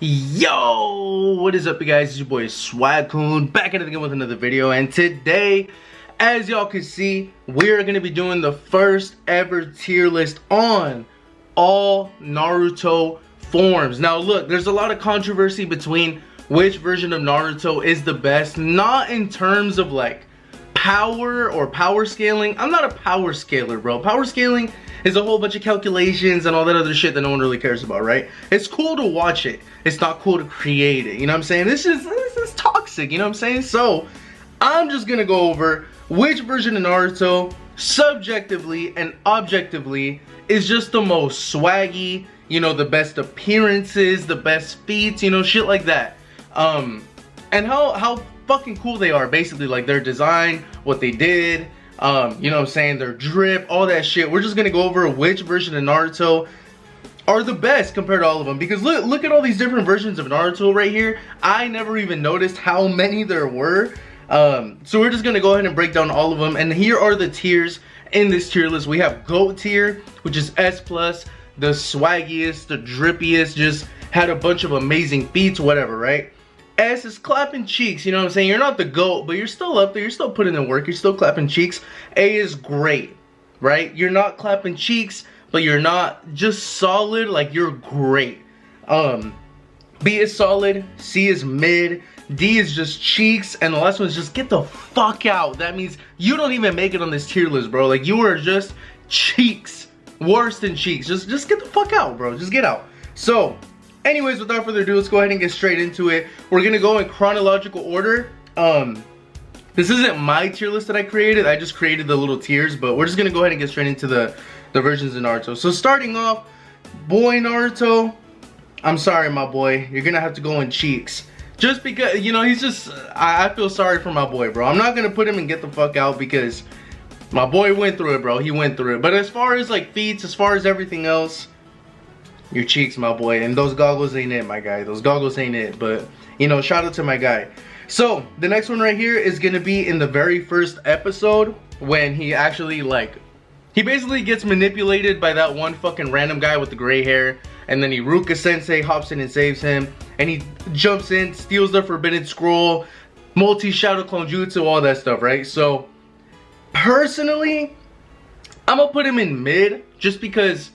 Yo, what is up, you guys? It's your boy Swag-kun back at it again with another video, and today, as y'all can see, we're gonna be doing the first ever tier list on all Naruto forms. Now look, there's a lot of controversy between which version of Naruto is the best, not in terms of like power or power scaling. I'm not a power scaler, bro. Power scaling is a whole bunch of calculations and all that other shit that no one really cares about, right? It's cool to watch it. It's not cool to create it, you know what I'm saying? This is toxic, you know what I'm saying? So, I'm just gonna go over which version of Naruto, subjectively and objectively, is just the most swaggy, you know, the best appearances, the best feats, you know, shit like that. And how fucking cool they are, basically, like their design, what they did, you know what I'm saying, their drip, all that shit. We're just gonna go over which version of Naruto are the best compared to all of them, because look at all these different versions of Naruto right here. I never even noticed how many there were. So we're just gonna go ahead and break down all of them, and here are the tiers in this tier list. We have GOAT tier, which is S+, the swaggiest, the drippiest, just had a bunch of amazing feats, whatever, right? S is clapping cheeks, you know what I'm saying? You're not the GOAT, but you're still up there, you're still putting in work, you're still clapping cheeks. A is great, right? You're not clapping cheeks, but you're not just solid, like you're great. B is solid, C is mid, D is just cheeks, and the last one is just get the fuck out. That means you don't even make it on this tier list, bro. Like, you are just cheeks, worse than cheeks. Just get the fuck out, bro. Just get out. So, anyways, without further ado, let's go ahead and get straight into it. We're gonna go in chronological order. This isn't my tier list that I created. I just created the little tiers, but we're just gonna go ahead and get straight into the versions of Naruto. So starting off, boy Naruto, I'm sorry, my boy, you're gonna have to go in cheeks. Just because, you know, he's just, I feel sorry for my boy, bro. I'm not gonna put him in get the fuck out because my boy went through it, bro. He went through it. But as far as like feats, as far as everything else, your cheeks, my boy. And those goggles ain't it, my guy. Those goggles ain't it. But, you know, shout out to my guy. So, the next one right here is gonna be in the very first episode when he actually, like, he basically gets manipulated by that one fucking random guy with the gray hair. And then Iruka Sensei hops in and saves him. And he jumps in, steals the Forbidden Scroll, multi-shadow clone jutsu, all that stuff, right? So, personally, I'm gonna put him in mid just because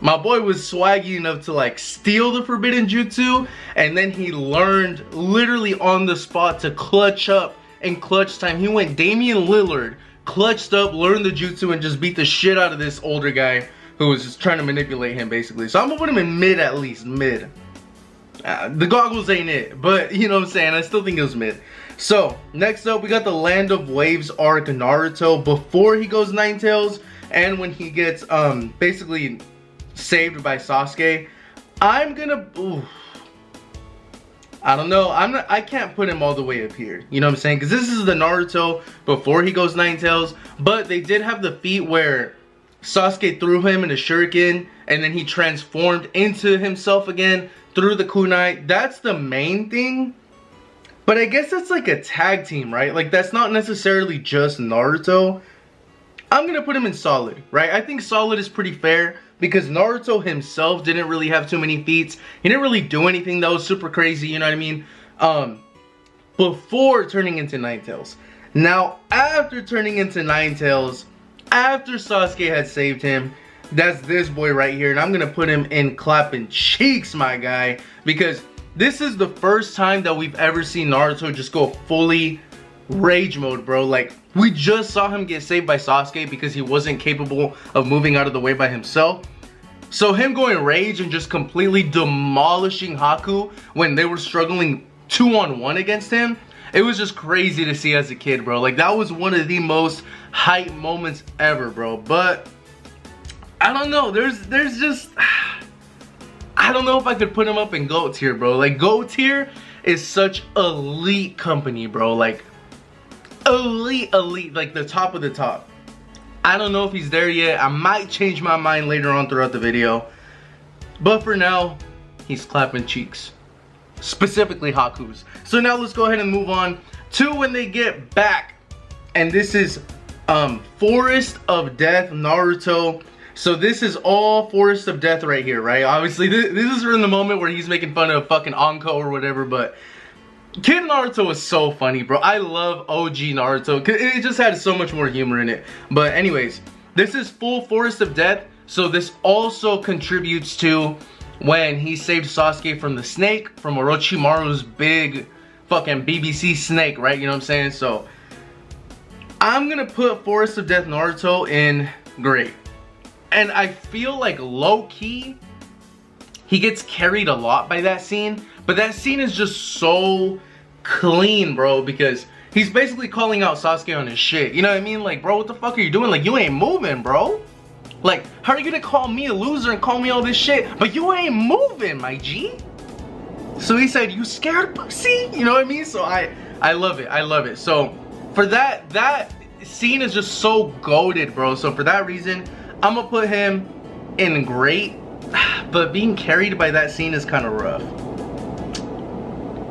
my boy was swaggy enough to like steal the Forbidden Jutsu, and then he learned literally on the spot to clutch up in clutch time. He went Damian Lillard, clutched up, learned the jutsu, and just beat the shit out of this older guy who was just trying to manipulate him, basically. So I'm gonna put him in mid, at least mid. The goggles ain't it, but you know what I'm saying, I still think it was mid. So next up, we got the Land of Waves arc Naruto before he goes Nine Tails, and when he gets basically saved by Sasuke. I'm gonna, I don't know, I can't put him all the way up here, you know what I'm saying, because this is the Naruto before he goes Nine Tails. But they did have the feat where Sasuke threw him in a shuriken and then he transformed into himself again through the kunai. That's the main thing, but I guess that's like a tag team, right? Like, that's not necessarily just Naruto. I'm gonna put him in solid, right? I think solid is pretty fair because Naruto himself didn't really have too many feats. He didn't really do anything that was super crazy, you know what I mean? Before turning into Nine Tails. Now, after turning into Nine Tails, after Sasuke had saved him, that's this boy right here. And I'm gonna put him in clapping cheeks, my guy, because this is the first time that we've ever seen Naruto just go fully rage mode, bro. Like, we just saw him get saved by Sasuke because he wasn't capable of moving out of the way by himself. So him going rage and just completely demolishing Haku when they were struggling 2-on-1 against him, it was just crazy to see as a kid, bro. Like, that was one of the most hype moments ever, bro. But I don't know, there's just, I don't know if I could put him up in GOAT tier, bro. Like, GOAT tier is such elite company, bro. Like, elite, like the top of the top. I don't know if he's there yet. I might change my mind later on throughout the video, but for now, he's clapping cheeks, specifically Haku's. So now let's go ahead and move on to when they get back, and this is Forest of Death Naruto So this is all Forest of Death right here, right? Obviously, this is in the moment where he's making fun of fucking Anko or whatever, but Kid Naruto is so funny, bro. I love OG Naruto, 'cause it just had so much more humor in it. But anyways, this is full Forest of Death, so this also contributes to when he saved Sasuke from the snake, from Orochimaru's big fucking BBC snake, right? You know what I'm saying? So I'm gonna put Forest of Death Naruto in great. And I feel like low-key, he gets carried a lot by that scene. But that scene is just so clean, bro, because he's basically calling out Sasuke on his shit. You know what I mean? Like, bro, what the fuck are you doing? Like, you ain't moving, bro. Like, how are you gonna call me a loser and call me all this shit, but you ain't moving, my G? So he said, you scared pussy? You know what I mean? So I love it. I love it. So for that scene is just so goated, bro. So for that reason, I'm gonna put him in great, but being carried by that scene is kind of rough.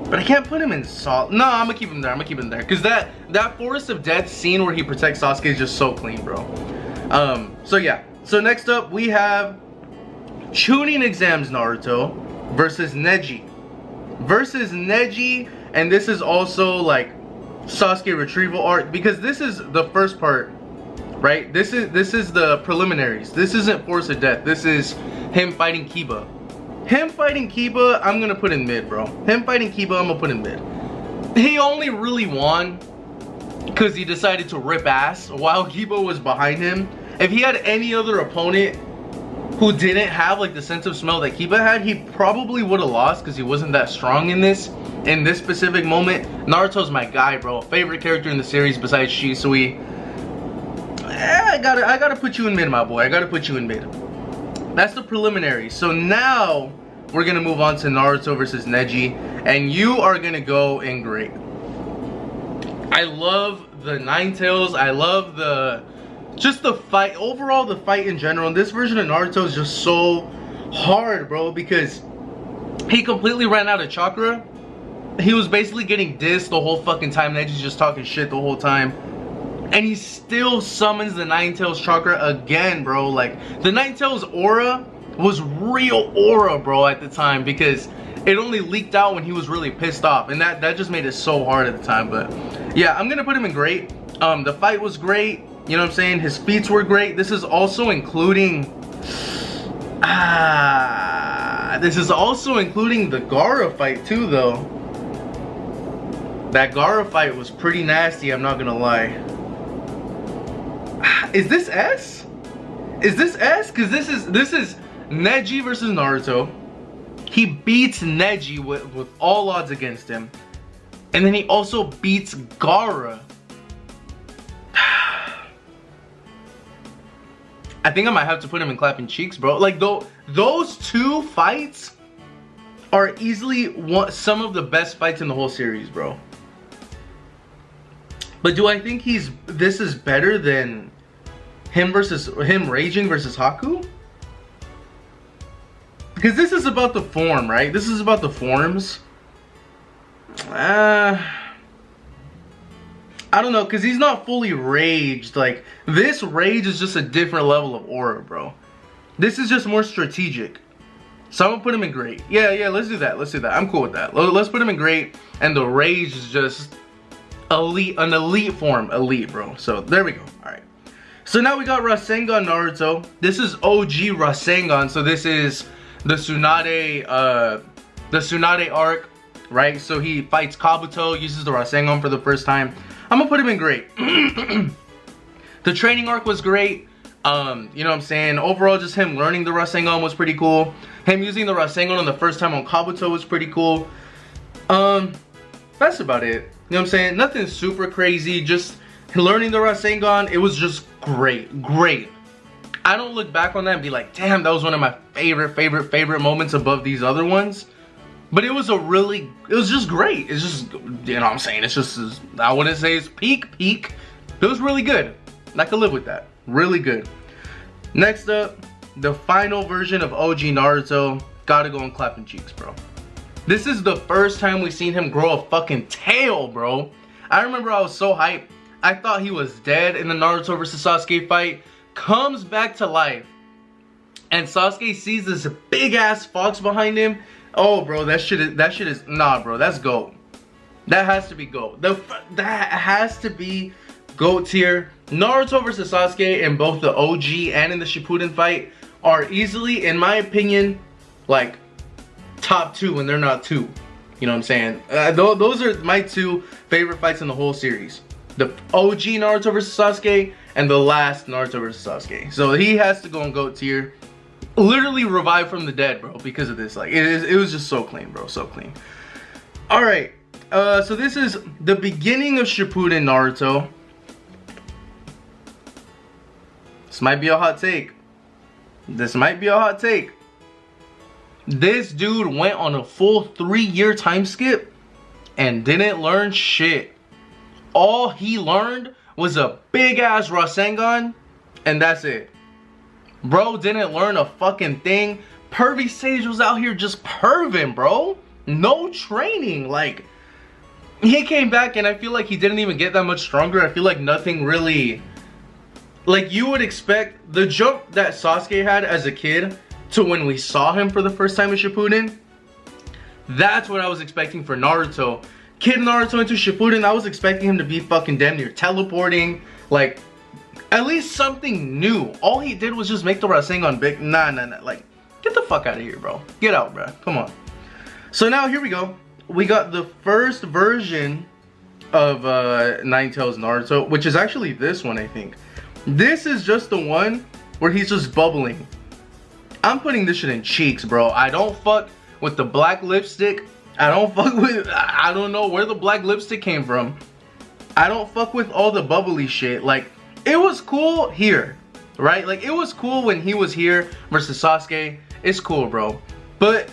But I can't put him in solid. No, I'm gonna keep him there. I'm gonna keep him there, cause that Forest of Death scene where he protects Sasuke is just so clean, bro. So yeah. So next up we have Chunin exams Naruto versus Neji. And this is also like Sasuke retrieval arc, because this is the first part, right? This is the preliminaries. This isn't Force of Death. This is him fighting Kiba. Him fighting Kiba, I'm gonna put in mid, bro. Him fighting Kiba, I'm gonna put in mid. He only really won because he decided to rip ass while Kiba was behind him. If he had any other opponent who didn't have like the sense of smell that Kiba had, he probably would have lost because he wasn't that strong in this specific moment. Naruto's my guy, bro. Favorite character in the series besides Shisui. I gotta put you in mid, my boy. I gotta put you in mid. That's the preliminary. So now we're gonna move on to Naruto versus Neji, and you are gonna go in great. I love the Nine Tails. I love just the fight, overall the fight in general. And this version of Naruto is just so hard, bro, because he completely ran out of chakra. He was basically getting dissed the whole fucking time. Neji's just talking shit the whole time. And he still summons the Nine Tails chakra again, bro. Like, the Nine Tails aura was real aura, bro, at the time, because it only leaked out when he was really pissed off. And that just made it so hard at the time. But yeah, I'm gonna put him in great. The fight was great. You know what I'm saying? His feats were great. This is also including the Gaara fight too, though. That Gaara fight was pretty nasty, I'm not gonna lie. Is this S? Is this S? Because this is Neji versus Naruto. He beats Neji with all odds against him. And then he also beats Gaara. I think I might have to put him in clapping cheeks, bro. Like, those two fights are easily some of the best fights in the whole series, bro. But do I think this is better than him raging versus Haku? Because this is about the form, right? This is about the forms. I don't know, because he's not fully raged. Like, this rage is just a different level of aura, bro. This is just more strategic. So I'm gonna put him in great. Yeah, let's do that. Let's do that. I'm cool with that. Let's put him in great. And the rage is just elite, an elite form. Elite, bro. So there we go. Alright. So now we got Rasengan Naruto. This is OG Rasengan. So this is the Tsunade arc, right? So he fights Kabuto, uses the Rasengan for the first time. I'm gonna put him in great. The training arc was great. You know what I'm saying? Overall, just him learning the Rasengan was pretty cool. Him using the Rasengan on the first time on Kabuto was pretty cool. That's about it. You know what I'm saying? Nothing super crazy. Just learning the Rasengan, it was just great. Great. I don't look back on that and be like, damn, that was one of my favorite moments above these other ones. But it was just great. It's just, you know what I'm saying? It's just, I wouldn't say it's peak. It was really good. I could live with that. Really good. Next up, the final version of OG Naruto. Gotta go in clapping cheeks, bro. This is the first time we've seen him grow a fucking tail, bro. I remember I was so hyped. I thought he was dead in the Naruto versus Sasuke fight. Comes back to life. and Sasuke sees this big ass fox behind him. Oh, bro, that shit is nah, bro. That's GOAT. That has to be GOAT. That has to be GOAT tier. Naruto versus Sasuke in both the OG and in the Shippuden fight are easily, in my opinion, like top 2 when they're not 2. You know what I'm saying? Those are my 2 favorite fights in the whole series. The OG Naruto versus Sasuke and the last Naruto versus Sasuke. So he has to go on GOAT tier. Literally revived from the dead, bro, because of this. Like, it was just so clean, bro. So clean. Alright. So this is the beginning of Shippuden Naruto. This might be a hot take. This might be a hot take. This dude went on a full 3-year time skip and didn't learn shit. All he learned was a big ass Rasengan, and that's it. Bro didn't learn a fucking thing. Pervy Sage was out here just perving, bro. No training. Like, he came back and I feel like he didn't even get that much stronger. I feel like nothing really, like, you would expect the jump that Sasuke had as a kid to when we saw him for the first time in Shippuden. That's what I was expecting for Naruto. Kid Naruto into Shippuden, I was expecting him to be fucking damn near teleporting. Like, at least something new. All he did was just make the Rasengan big. Nah. Like, get the fuck out of here, bro. Get out, bro. Come on. So now, here we go. We got the first version of Ninetales Naruto, which is actually this one, I think. This is just the one where he's just bubbling. I'm putting this shit in cheeks, bro. I don't fuck with the black lipstick. I don't fuck with, I don't know where the black lipstick came from. I don't fuck with all the bubbly shit. Like, it was cool here, right? Like, it was cool when he was here versus Sasuke. It's cool, bro. But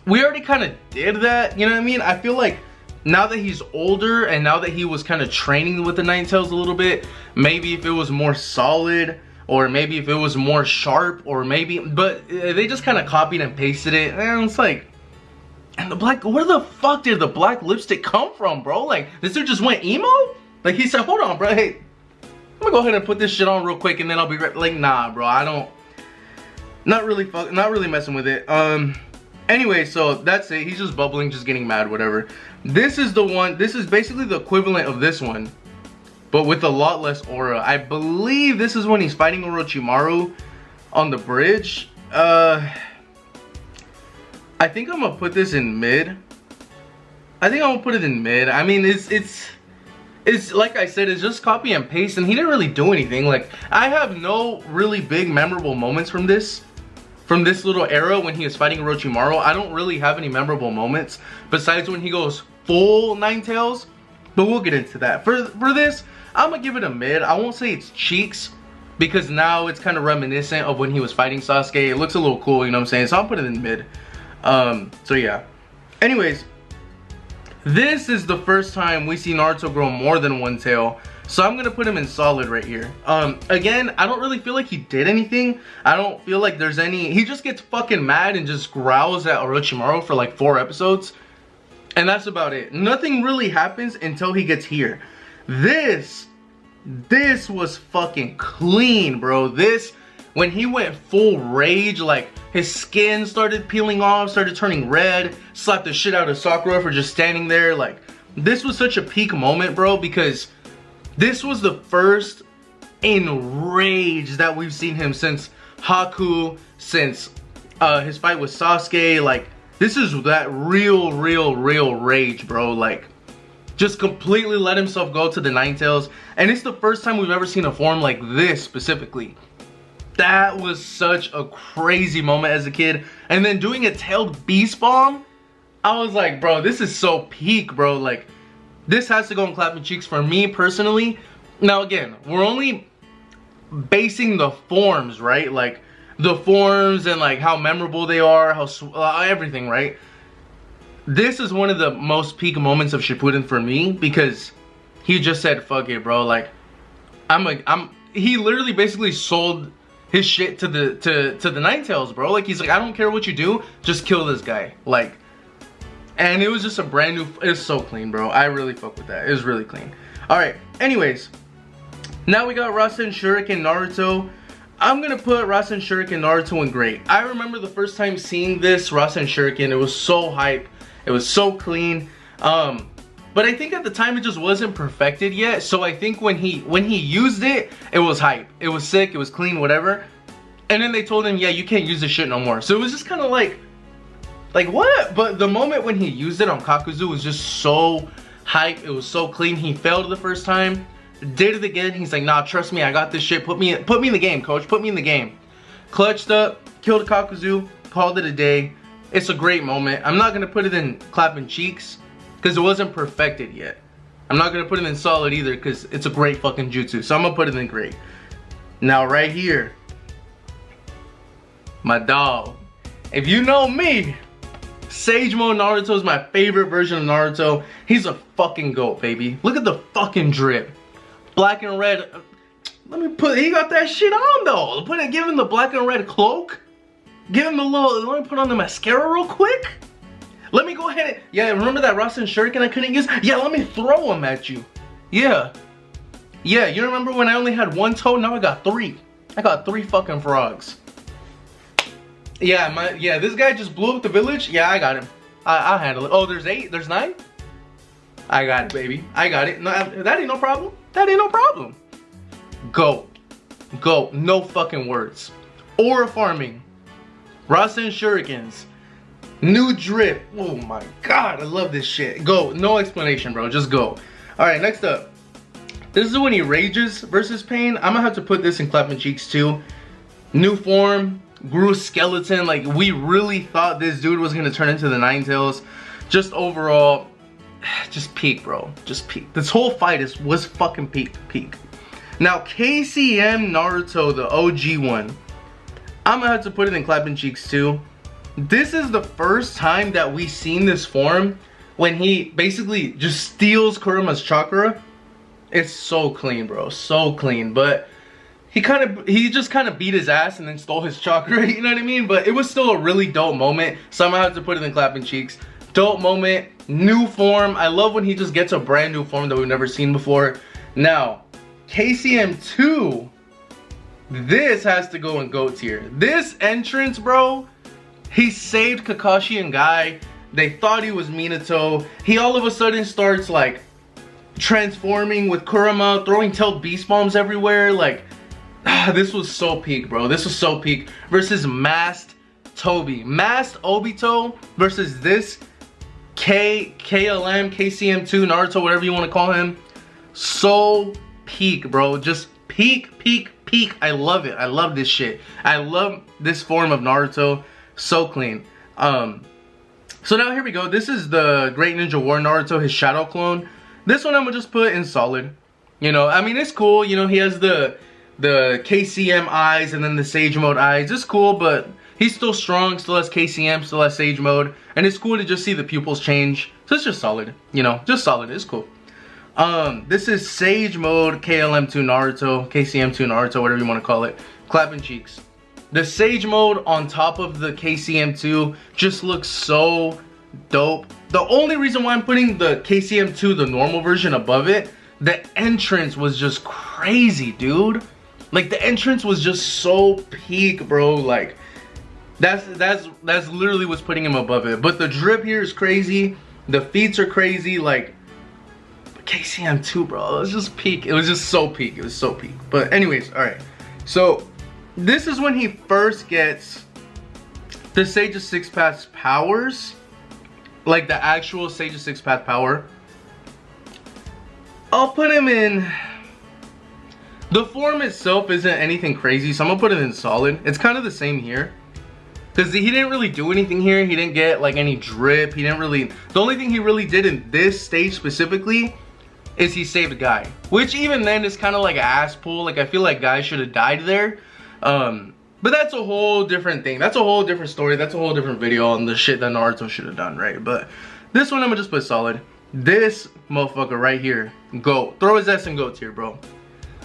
we already kind of did that, you know what I mean? I feel like now that he's older and now that he was kind of training with the Ninetales a little bit, maybe if it was more solid, or maybe if it was more sharp, or maybe, but they just kind of copied and pasted it, and it's like, and the black, where the fuck did the black lipstick come from, bro? Like, this dude just went emo? Like, he said, hold on, bro, hey, I'm gonna go ahead and put this shit on real quick and then I'll be right, like, nah, bro, I don't, not really messing with it. Anyway, so that's it. He's just bubbling, just getting mad, whatever. This is the one, this is basically the equivalent of this one, but with a lot less aura. I believe this is when he's fighting Orochimaru on the bridge. I think I'm gonna put this in mid. I think I'm gonna put it in mid. I mean, it's like I said, it's just copy and paste, and he didn't really do anything. Like, I have no really big memorable moments from this little era when he was fighting Orochimaru. I don't really have any memorable moments besides when he goes full Ninetales, but we'll get into that. For this, I'm gonna give it a mid. I won't say it's cheeks, because now it's kind of reminiscent of when he was fighting Sasuke. It looks a little cool, you know what I'm saying? So I'll put it in mid. So yeah. Anyways, this is the first time we see Naruto grow more than one tail. So I'm gonna put him in solid right here. Again, I don't really feel like he did anything. I don't feel like there's any, he just gets fucking mad and just growls at Orochimaru for like 4 episodes. And that's about it. Nothing really happens until he gets here. This was fucking clean, bro. This, when he went full rage, like his skin started peeling off, started turning red, slapped the shit out of Sakura for just standing there. Like, this was such a peak moment, bro, because this was the first enraged that we've seen him since Haku, since his fight with Sasuke. Like, this is that real rage, bro. Like, just completely let himself go to the Ninetales. And it's the first time we've ever seen a form like this specifically. That was such a crazy moment as a kid. And then doing a tailed beast bomb, I was like, bro, this is so peak, bro. Like, this has to go in clapping cheeks for me personally. Now again, we're only basing the forms, right? Like, the forms and like how memorable they are, how everything, right? This is one of the most peak moments of Shippuden for me, because he just said, fuck it, bro. Like, he literally basically sold his shit to the Ninetales, bro. Like, he's like, I don't care what you do, just kill this guy. Like, and it was just a brand new, it's so clean, bro. I really fuck with that. It was really clean. Alright, anyways, now we got Rasen Shuriken Naruto. I'm gonna put Rasen Shuriken Naruto in great. I remember the first time seeing this Rasen Shuriken, it was so hype, it was so clean. But I think at the time it just wasn't perfected yet. So I think when he used it, it was hype. It was sick, it was clean, whatever. And then they told him, yeah, you can't use this shit no more. So it was just kind of like what? But the moment when he used it on Kakuzu was just so hype. It was so clean. He failed the first time, did it again. He's like, nah, trust me, I got this shit. Put me in the game, coach. Put me in the game. Clutched up, killed Kakuzu, called it a day. It's a great moment. I'm not gonna put it in clapping cheeks because it wasn't perfected yet. I'm not gonna put it in solid either because it's a great fucking jutsu. So I'm gonna put it in great. Now right here, my dog. If you know me, Sage Mode Naruto is my favorite version of Naruto. He's a fucking goat, baby. Look at the fucking drip. Black and red. Let me put, he got that shit on though. Give him the black and red cloak. Give him the little, let me put on the mascara real quick. Let me go ahead and, yeah, remember that Rasen Shuriken I couldn't use? Yeah, let me throw him at you. Yeah. Yeah, you remember when I only had one toe? Now I got three. I got three fucking frogs. Yeah, this guy just blew up the village. Yeah, I got him. I'll handle it. Oh, there's 8? There's 9? I got it, baby. I got it. No, that ain't no problem. That ain't no problem. Go. Go. No fucking words. Aura farming. Rasen Shurikens. New drip. Oh my god, I love this shit. Go. No explanation, bro. Just go. Alright, next up. This is when he rages versus pain. I'm gonna have to put this in clapping cheeks too. New form. Grew skeleton. Like, we really thought this dude was gonna turn into the Nine Tails. Just overall, just peak, bro. Just peak. This whole fight was fucking peak. Now KCM Naruto, the OG one, I'm gonna have to put it in clapping cheeks too. This is the first time that we've seen this form when he basically just steals Kurama's chakra. It's so clean, bro. So clean. But he just kind of beat his ass and then stole his chakra, you know what I mean? But it was still a really dope moment, so I'm gonna have to put it in clapping cheeks. Dope moment, new form. I love when he just gets a brand new form that we've never seen before. Now, KCM2, this has to go in GOAT tier. This entrance, bro, he saved Kakashi and Guy. They thought he was Minato. He all of a sudden starts like transforming with Kurama, throwing tailed beast bombs everywhere, like, this was so peak, bro. This was so peak. Versus Masked Toby. Masked Obito versus this KLM, KCM2, Naruto, whatever you want to call him. So peak, bro. Just peak. I love it. I love this shit. I love this form of Naruto. So clean. So now here we go. This is the Great Ninja War Naruto, his shadow clone. This one I'm gonna just put in solid. You know, I mean, it's cool. You know, he has the KCM eyes and then the Sage Mode eyes. It's cool, but he's still strong, still has KCM, still has Sage Mode. And it's cool to just see the pupils change. So it's just solid, you know, just solid. It's cool. This is Sage Mode KLM2 Naruto, KCM2 Naruto, whatever you want to call it. Clapping cheeks. The Sage Mode on top of the KCM2 just looks so dope. The only reason why I'm putting the KCM2, the normal version, above it, the entrance was just crazy, dude. Like, the entrance was just so peak, bro. Like, that's literally what's putting him above it. But the drip here is crazy. The feats are crazy. Like, KCM2, bro, it was just peak. It was just so peak. It was so peak. But anyways, all right. So this is when he first gets the Sage of Six Paths powers, like the actual Sage of Six Path power. I'll put him in. The form itself isn't anything crazy, so I'm gonna put it in solid. It's kind of the same here, because he didn't really do anything here. He didn't get like any drip. He didn't really. The only thing he really did in this stage specifically is he saved Guy, which even then is kind of like an ass pull. Like, I feel like Guy should have died there. But that's a whole different thing. That's a whole different story. That's a whole different video on the shit that Naruto should have done, right? But this one I'm gonna just put solid. This motherfucker right here, go. Throw his ass in GOAT tier, bro.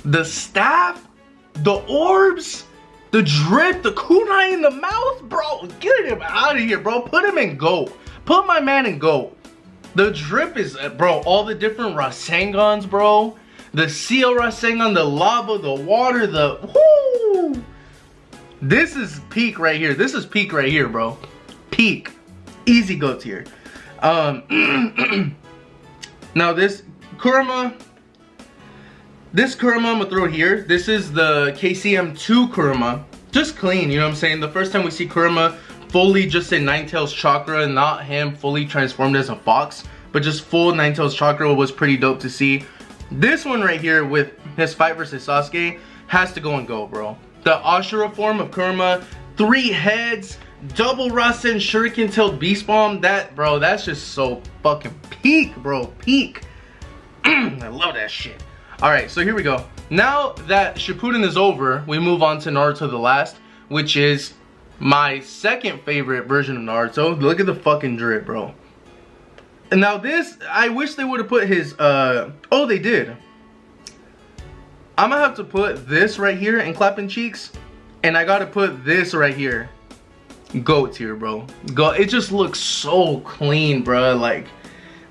The staff, the orbs, the drip, the kunai in the mouth, bro. Get him out of here, bro. Put him in GOAT. Put my man in GOAT. The drip is, bro, all the different Rasengans, bro. The Seal Rasengan, the lava, the water, the, whoo. This is peak right here. This is peak right here, bro. Peak. Easy GOAT tier. Now this Kurama I'm gonna throw here. This is the KCM2 Kurama. Just clean, you know what I'm saying? The first time we see Kurama fully just in Ninetales chakra, not him fully transformed as a fox, but just full Ninetales chakra was pretty dope to see. This one right here with his fight versus Sasuke has to go and go, bro. The Ashura form of Kurama, 3 heads, double Rasen Shuriken tilt beast bomb. That, bro, that's just so fucking peak, bro. Peak. I love that shit. Alright, so here we go. Now that Shippuden is over, we move on to Naruto the Last, which is my second favorite version of Naruto. Look at the fucking drip, bro. And now this, I wish they would have put his, oh, they did. I'm gonna have to put this right here in clapping cheeks, and I gotta put this right here. GOAT tier, bro. It just looks so clean, bro. Like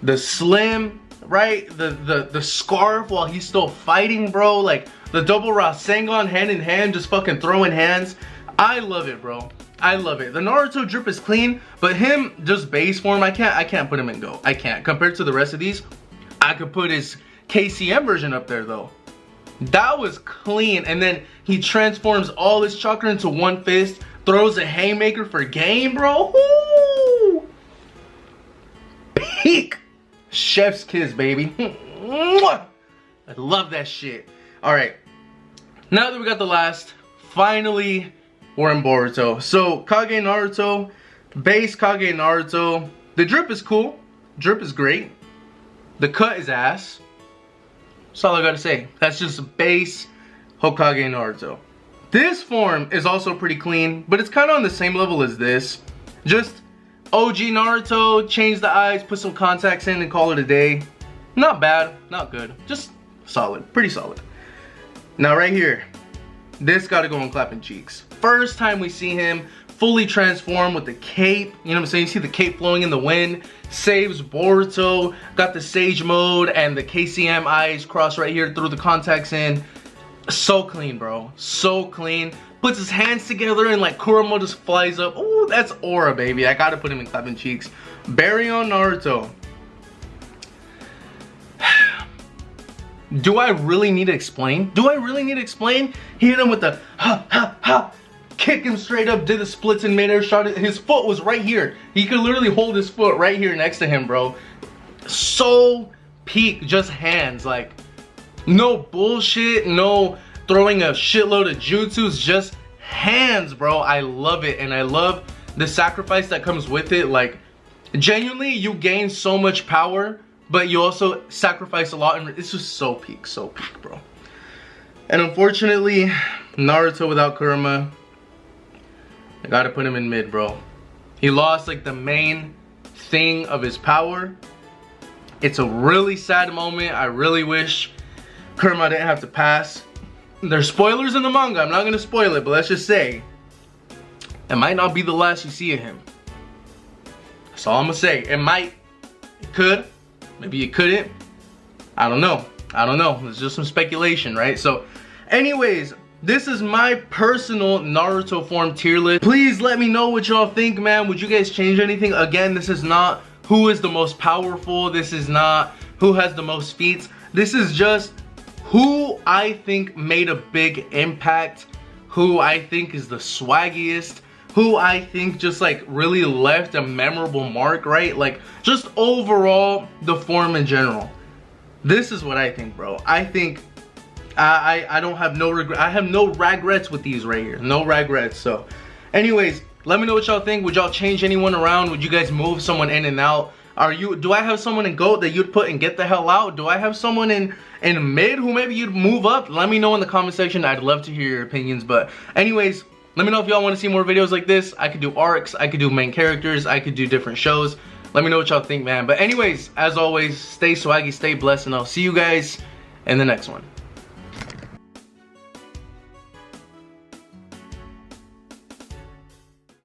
the slim, right? The scarf while he's still fighting, bro. Like the double Rasengan hand in hand, just fucking throwing hands. I love it, bro. I love it. The Naruto drip is clean, but him just base form, I can't put him in GOAT. I can't. Compared to the rest of these, I could put his KCM version up there though. That was clean. And then he transforms all his chakra into one fist, throws a haymaker for game, bro. Woo! Peak. Chef's kiss, baby. I love that shit. Alright. Now that we got the last, finally we're in Boruto. So Kage Naruto, base Kage Naruto. The drip is cool. Drip is great. The cut is ass. That's all I gotta say. That's just base Hokage Naruto. This form is also pretty clean, but it's kind of on the same level as this. Just OG Naruto, change the eyes, put some contacts in and call it a day. Not bad, not good. Just solid, pretty solid. Now right here, this gotta go on clapping cheeks. First time we see him fully transformed with the cape, you know what I'm saying? You see the cape flowing in the wind, saves Boruto, got the Sage mode and the KCM eyes cross right here through the contacts in. So clean, bro, so clean. Puts his hands together and like Kurama just flies up. Ooh, that's aura, baby. I gotta put him in clapping cheeks. Baryon Naruto. Do I really need to explain? Do I really need to explain? He hit him with the ha ha ha. Kicked him straight up, did the splits in midair, shot it. His foot was right here. He could literally hold his foot right here next to him, bro. So peak, just hands. Like, no bullshit, no throwing a shitload of jutsus, just hands, bro. I love it, and I love the sacrifice that comes with it. Like, genuinely, you gain so much power, but you also sacrifice a lot, and it's just so peak, bro. And unfortunately, Naruto without Kurama, I gotta put him in mid, bro. He lost like the main thing of his power. It's a really sad moment. I really wish Kurama didn't have to pass. There's spoilers in the manga. I'm not gonna spoil it, but let's just say it might not be the last you see of him. That's all I'm gonna say. It might, it could, maybe it couldn't. I don't know. I don't know. It's just some speculation, right? So, anyways, this is my personal Naruto form tier list. Please let me know what y'all think, man. Would you guys change anything? Again, this is not who is the most powerful. This is not who has the most feats. This is just who I think made a big impact, who I think is the swaggiest, who I think just like really left a memorable mark, right? Like just overall the form in general. This is what I think, bro. I think I don't have no regret. I have no regrets with these right here. No regrets. So anyways, let me know what y'all think. Would y'all change anyone around? Would you guys move someone in and out? Do I have someone in GOAT that you'd put and get the hell out? Do I have someone in mid who maybe you'd move up? Let me know in the comment section. I'd love to hear your opinions. But anyways, let me know if y'all want to see more videos like this. I could do arcs, I could do main characters, I could do different shows. Let me know what y'all think, man. But anyways, as always, stay swaggy, stay blessed, and I'll see you guys in the next one.